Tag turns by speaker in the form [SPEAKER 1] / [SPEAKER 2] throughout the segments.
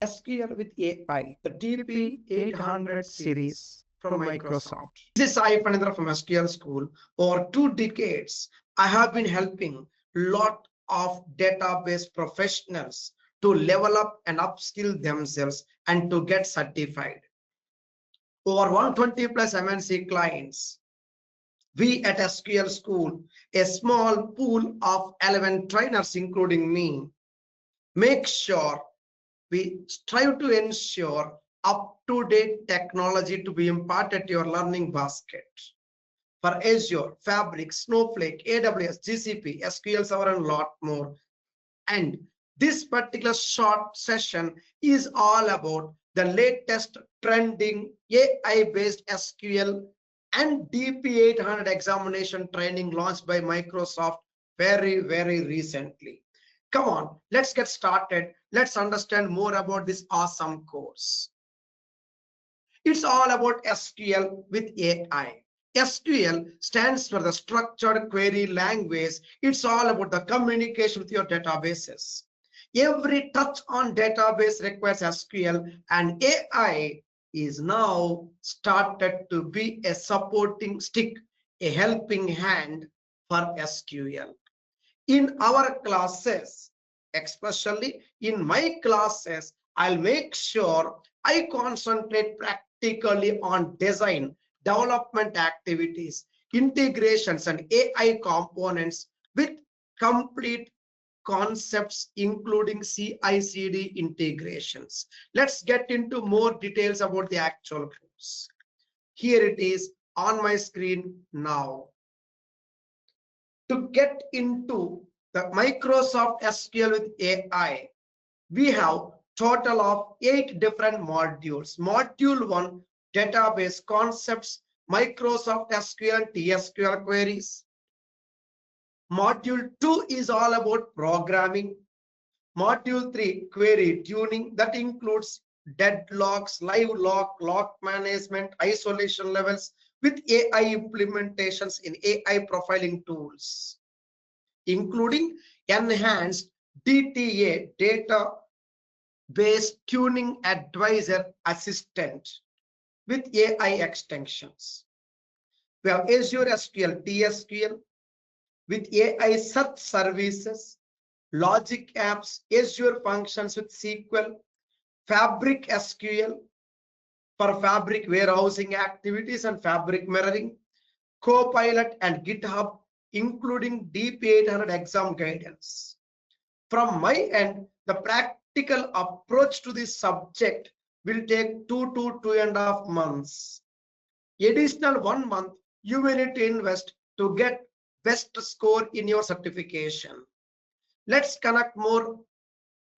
[SPEAKER 1] SQL with AI, the DP800 series from Microsoft. This is Sai Panindra from SQL School. For 2 decades, I have been helping lot of database professionals to level up and upskill themselves and to get certified. Over 120 plus MNC clients. We at SQL School, a small pool of 11 trainers, including me, make sure we strive to ensure up-to-date technology to be imparted to your learning basket. For Azure, Fabric, Snowflake, AWS, GCP, SQL Server, and a lot more. And this particular short session is all about the latest trending AI-based SQL and DP800 examination training launched by Microsoft very recently. Come on, let's get started. Let's understand more about this awesome course. It's all about SQL with AI. SQL stands for the structured query language. It's all about the communication with your databases. Every touch on database requires SQL, and AI is now started to be a supporting stick, a helping hand for SQL. In our classes, especially in my classes, I'll make sure I concentrate practically on design, development activities, integrations, and AI components with complete concepts, including CI/CD integrations. Let's get into more details about the actual course. Here it is on my screen now. To get into the Microsoft SQL with AI, we have total of 8 different modules. Module 1, database concepts, Microsoft SQL and TSQL queries. Module 2 is all about programming. Module 3, query tuning, that includes deadlocks, live lock, lock management, isolation levels with AI implementations in AI profiling tools, including enhanced DTA, database tuning advisor assistant with AI extensions. We have Azure SQL, TSQL with AI search services, logic apps, Azure functions with SQL, Fabric SQL for Fabric warehousing activities and Fabric mirroring, Copilot and GitHub, including DP800 exam guidance. From my end, the practical approach to this subject will take 2 to 2.5 months. Additional 1 month you will need to invest to get best score in your certification. Let's connect more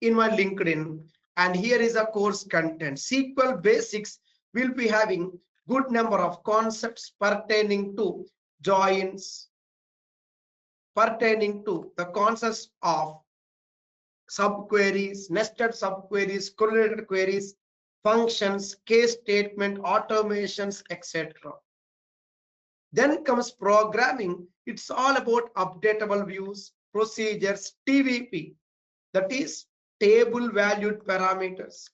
[SPEAKER 1] in my LinkedIn, and here is a course content. SQL basics will be having good number of concepts pertaining to joins, pertaining to the concepts of subqueries, nested subqueries, correlated queries, functions, case statement, automations, etc. Then comes programming. It's all about updatable views, procedures, TVP, that is table valued parameters,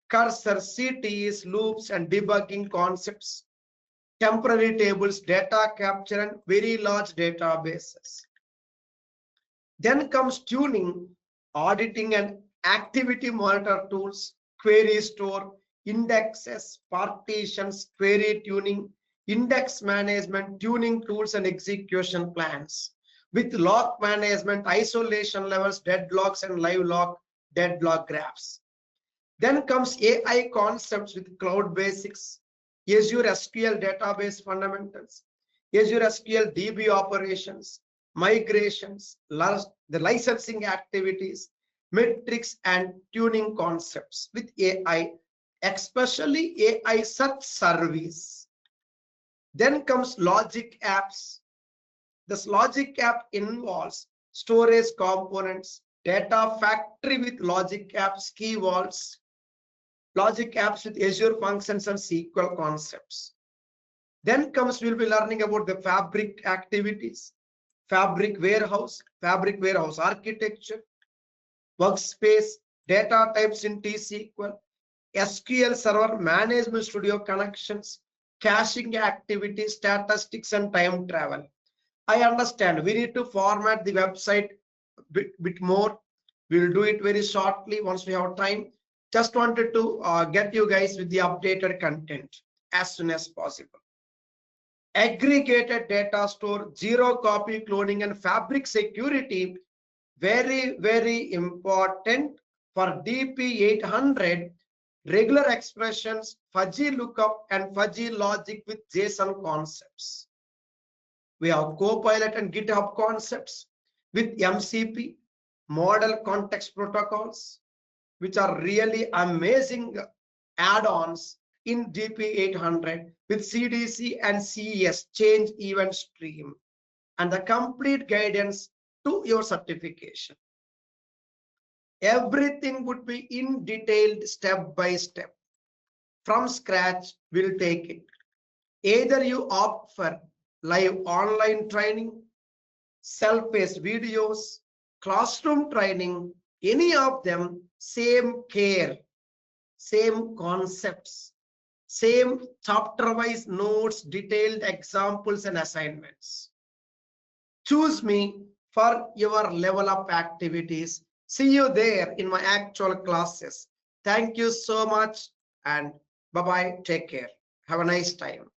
[SPEAKER 1] cursor, CTEs, loops, and debugging concepts, temporary tables, data capture, and very large databases. Then comes tuning, auditing, and activity monitor tools, query store, indexes, partitions, query tuning, index management, tuning tools, and execution plans with lock management, isolation levels, deadlocks, and live lock deadlock graphs. Then comes AI concepts with cloud basics, Azure SQL database fundamentals, Azure SQL DB operations, migrations, the licensing activities, metrics, and tuning concepts with AI, especially AI search service. Then comes logic apps. This logic app involves storage components, data factory with logic apps, key vaults, logic apps with Azure functions and SQL concepts. Then comes, we'll be learning about the Fabric activities, Fabric warehouse architecture, workspace, data types in T-SQL, SQL Server Management Studio connections, caching activities, statistics, and time travel. I understand we need to format the website bit more. We'll do it very shortly once we have time. Just wanted to get you guys with the updated content as soon as possible. Aggregated data store, zero copy cloning, and fabric security. Very, very important for DP800. Regular expressions, fuzzy lookup, and fuzzy logic with JSON concepts. We have Copilot and GitHub concepts with MCP, model context protocols, which are really amazing add-ons in DP800 with CDC and CES, change event stream, and the complete guidance to your certification. Everything would be in detailed step by step. From scratch, we'll take it. Either you opt for live online training, self-paced videos, classroom training, any of them, same care, same concepts, same chapter-wise notes, detailed examples and assignments. Choose me for your level up activities. See you there in my actual classes. Thank you so much and bye-bye. Take care. Have a nice time.